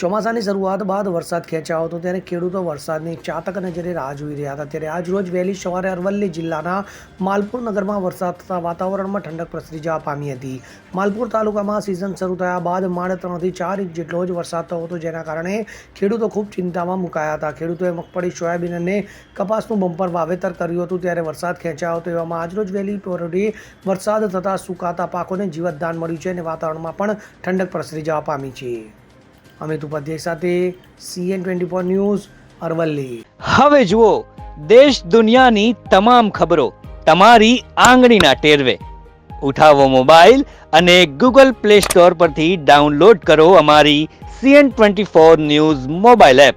ચોમાસાની શરૂઆત બાદ વરસાદ ખેંચાયો હતો ત્યારે ખેડૂતો વરસાદની ચાતક નજરે રાહ જોઈ રહ્યા હતા ત્યારે આજ રોજ વહેલી સવારે અરવલ્લી જિલ્લાના માલપુર નગરમાં વરસાદ થતાં વાતાવરણમાં ઠંડક પ્રસરી જવા પામી હતી. માલપુર તાલુકામાં સિઝન શરૂ થયા બાદ માંડ 3 થી 4 ઇંચ જેટલો જ વરસાદ થયો હતો, જેના કારણે ખેડૂતો ખૂબ ચિંતામાં મુકાયા હતા. ખેડૂતોએ મગફળી, સોયાબીન અને કપાસનું બમ્પર વાવેતર કર્યું હતું ત્યારે વરસાદ ખેંચાયો હતો. એવામાં આજરોજ વહેલી પરોઢે વરસાદ થતાં સુકાતા પાકોને જીવતદાન મળ્યું છે અને વાતાવરણમાં પણ ઠંડક પ્રસરી જવા પામી છે. અમિત ઉપાધ્યાય સાથે CN24 ન્યૂઝ અરવલ્લી. હવે જુઓ દેશ દુનિયાની તમામ ખબરો તમારી આંગળીના ટેરવે. ઉઠાવો મોબાઈલ અને Google Play Store પરથી ડાઉનલોડ કરો અમારી CN24 ન્યૂઝ મોબાઈલ એપ.